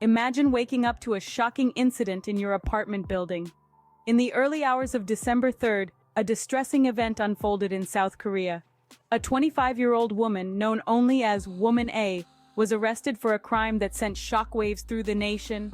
Imagine waking up to a shocking incident in your apartment building. In the early hours of December 3rd, a distressing event unfolded in South Korea. A 25-year-old woman, known only as Woman A, was arrested for a crime that sent shockwaves through the nation.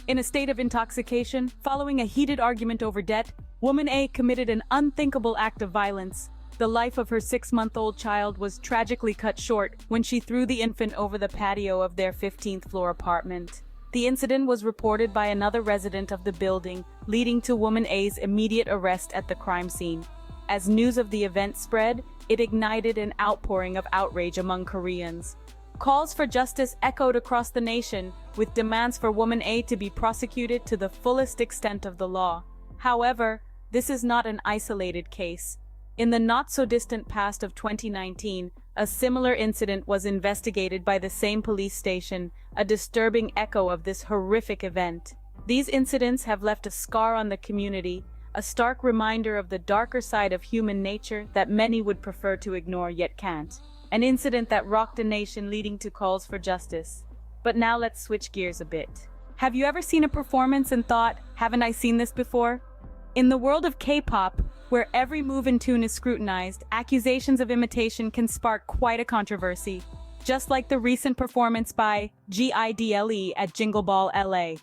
In a state of intoxication, following a heated argument over debt, Woman A committed an unthinkable act of violence. The life of her 6-month-old child was tragically cut short when she threw the infant over the patio of their 15th floor apartment. The incident was reported by another resident of the building, leading to Woman A's immediate arrest at the crime scene. As news of the event spread, it ignited an outpouring of outrage among Koreans. Calls for justice echoed across the nation, with demands for Woman A to be prosecuted to the fullest extent of the law. However, this is not an isolated case. In the not-so-distant past of 2019, a similar incident was investigated by the same police station, a disturbing echo of this horrific event. These incidents have left a scar on the community, a stark reminder of the darker side of human nature that many would prefer to ignore yet can't. An incident that rocked a nation, leading to calls for justice. But now let's switch gears a bit. Have you ever seen a performance and thought, haven't I seen this before? In the world of K-pop, where every move and tune is scrutinized, accusations of imitation can spark quite a controversy. Just like the recent performance by GDragon at Jingle Ball LA.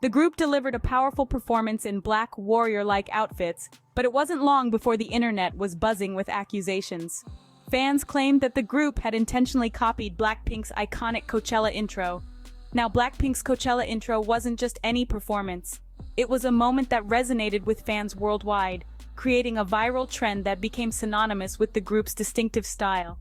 The group delivered a powerful performance in black warrior-like outfits, but it wasn't long before the internet was buzzing with accusations. Fans claimed that the group had intentionally copied Blackpink's iconic Coachella intro. Now, Blackpink's Coachella intro wasn't just any performance. It was a moment that resonated with fans worldwide, creating a viral trend that became synonymous with the group's distinctive style.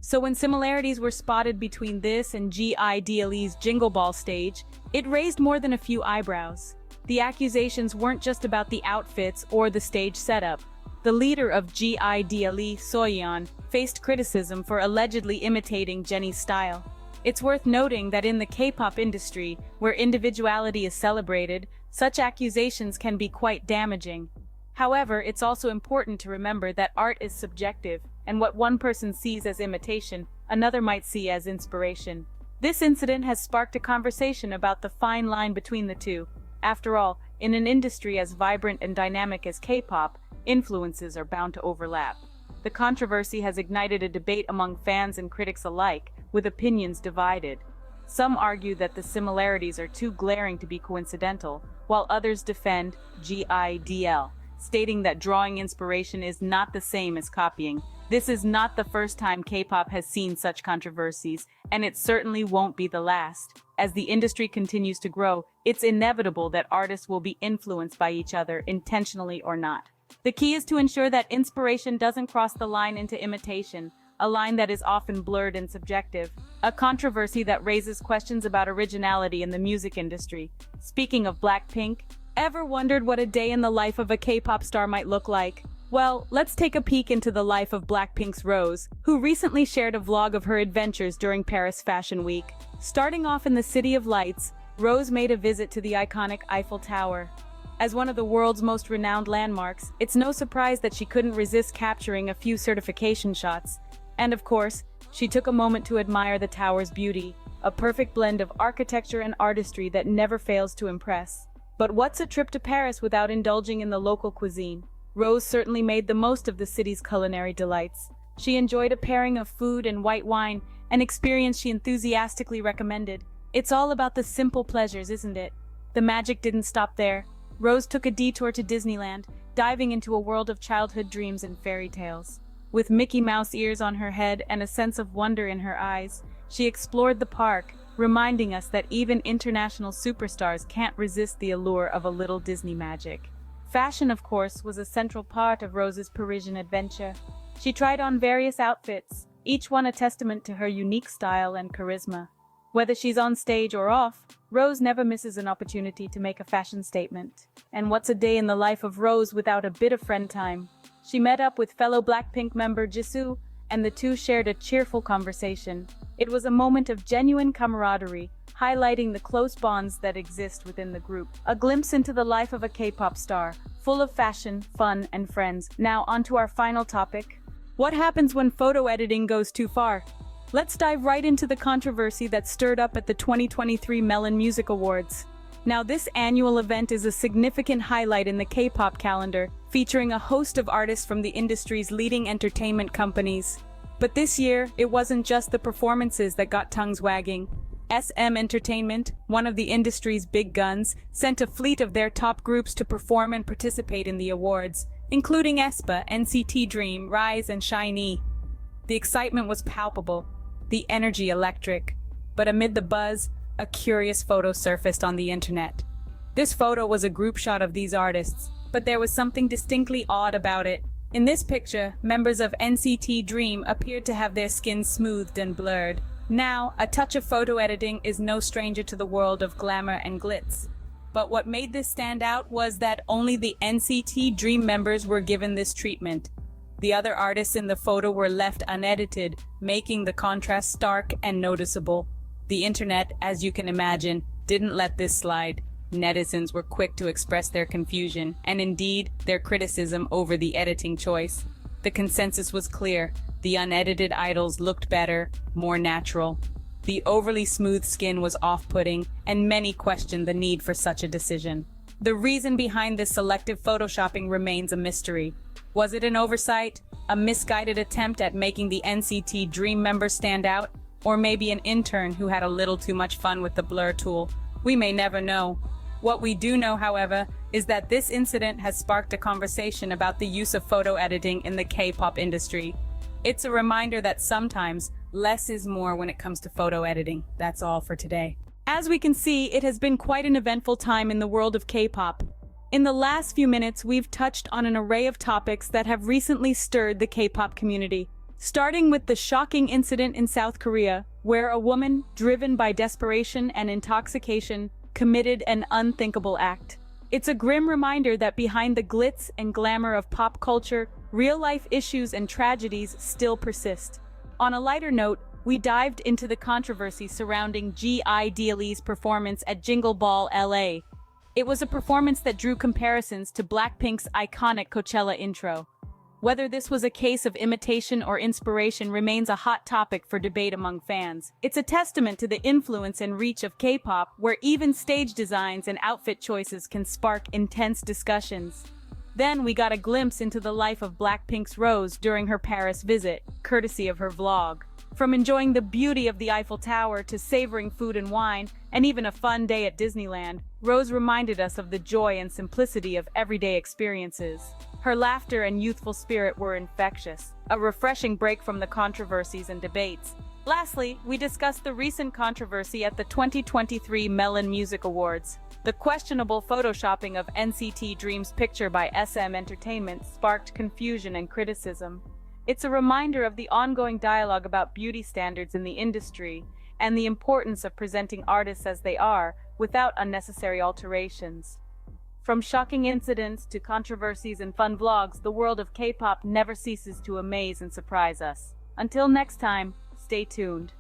So when similarities were spotted between this and GDragon's Jingle Ball stage, it raised more than a few eyebrows. The accusations weren't just about the outfits or the stage setup. The leader of GDragon, Soyeon, faced criticism for allegedly imitating Jennie's style. It's worth noting that in the K-pop industry, where individuality is celebrated, such accusations can be quite damaging. However, it's also important to remember that art is subjective, and what one person sees as imitation, another might see as inspiration. This incident has sparked a conversation about the fine line between the two. After all, in an industry as vibrant and dynamic as K-pop, influences are bound to overlap. The controversy has ignited a debate among fans and critics alike, with opinions divided. Some argue that the similarities are too glaring to be coincidental, while others defend GDragon, stating that drawing inspiration is not the same as copying. This is not the first time K-pop has seen such controversies, and it certainly won't be the last. As the industry continues to grow, it's inevitable that artists will be influenced by each other, intentionally or not. The key is to ensure that inspiration doesn't cross the line into imitation, a line that is often blurred and subjective, a controversy that raises questions about originality in the music industry. Speaking of Blackpink, ever wondered what a day in the life of a K-pop star might look like? Well, let's take a peek into the life of Blackpink's Rose, who recently shared a vlog of her adventures during Paris Fashion Week. Starting off in the City of Lights, Rose made a visit to the iconic Eiffel Tower. As one of the world's most renowned landmarks, it's no surprise that she couldn't resist capturing a few certification shots. And of course, she took a moment to admire the tower's beauty, a perfect blend of architecture and artistry that never fails to impress. But what's a trip to Paris without indulging in the local cuisine? Rose certainly made the most of the city's culinary delights. She enjoyed a pairing of food and white wine, an experience she enthusiastically recommended. It's all about the simple pleasures, isn't it? The magic didn't stop there. Rose took a detour to Disneyland, diving into a world of childhood dreams and fairy tales. With Mickey Mouse ears on her head and a sense of wonder in her eyes, she explored the park, reminding us that even international superstars can't resist the allure of a little Disney magic. Fashion, of course, was a central part of Rose's Parisian adventure. She tried on various outfits, each one a testament to her unique style and charisma. Whether she's on stage or off, Rose never misses an opportunity to make a fashion statement. And what's a day in the life of Rose without a bit of friend time? She met up with fellow Blackpink member Jisoo, and the two shared a cheerful conversation. It was a moment of genuine camaraderie, highlighting the close bonds that exist within the group. A glimpse into the life of a K-pop star, full of fashion, fun, and friends. Now, on to our final topic. What happens when photo editing goes too far? Let's dive right into the controversy that stirred up at the 2023 Melon Music Awards. Now, this annual event is a significant highlight in the K-pop calendar, featuring a host of artists from the industry's leading entertainment companies. But this year, it wasn't just the performances that got tongues wagging. SM Entertainment, one of the industry's big guns, sent a fleet of their top groups to perform and participate in the awards, including aespa, NCT Dream, Rise, and SHINee. The excitement was palpable, the energy electric. But amid the buzz, a curious photo surfaced on the internet. This photo was a group shot of these artists, but there was something distinctly odd about it. In this picture, members of NCT Dream appeared to have their skin smoothed and blurred. Now, a touch of photo editing is no stranger to the world of glamour and glitz. But what made this stand out was that only the NCT Dream members were given this treatment. The other artists in the photo were left unedited, making the contrast stark and noticeable. The internet, as you can imagine, didn't let this slide. Netizens were quick to express their confusion, and indeed, their criticism over the editing choice. The consensus was clear. The unedited idols looked better, more natural. The overly smooth skin was off-putting, and many questioned the need for such a decision. The reason behind this selective photoshopping remains a mystery. Was it an oversight, a misguided attempt at making the NCT Dream members stand out? Or maybe an intern who had a little too much fun with the blur tool? We may never know. What we do know, however, is that this incident has sparked a conversation about the use of photo editing in the K-pop industry. It's a reminder that sometimes less is more when it comes to photo editing. That's all for today. As we can see, it has been quite an eventful time in the world of K-pop. In the last few minutes, we've touched on an array of topics that have recently stirred the K-pop community. Starting with the shocking incident in South Korea, where a woman, driven by desperation and intoxication, committed an unthinkable act. It's a grim reminder that behind the glitz and glamour of pop culture, real-life issues and tragedies still persist. On a lighter note, we dived into the controversy surrounding GDragon's performance at Jingle Ball LA. It was a performance that drew comparisons to Blackpink's iconic Coachella intro. Whether this was a case of imitation or inspiration remains a hot topic for debate among fans. It's a testament to the influence and reach of K-pop, where even stage designs and outfit choices can spark intense discussions. Then we got a glimpse into the life of Blackpink's Rose during her Paris visit, courtesy of her vlog. From enjoying the beauty of the Eiffel Tower to savoring food and wine, and even a fun day at Disneyland, Rose reminded us of the joy and simplicity of everyday experiences. Her laughter and youthful spirit were infectious, a refreshing break from the controversies and debates. Lastly, we discussed the recent controversy at the 2023 Melon Music Awards. The questionable photoshopping of NCT Dream's picture by SM Entertainment sparked confusion and criticism. It's a reminder of the ongoing dialogue about beauty standards in the industry and the importance of presenting artists as they are, without unnecessary alterations. From shocking incidents to controversies and fun vlogs, the world of K-pop never ceases to amaze and surprise us. Until next time, stay tuned.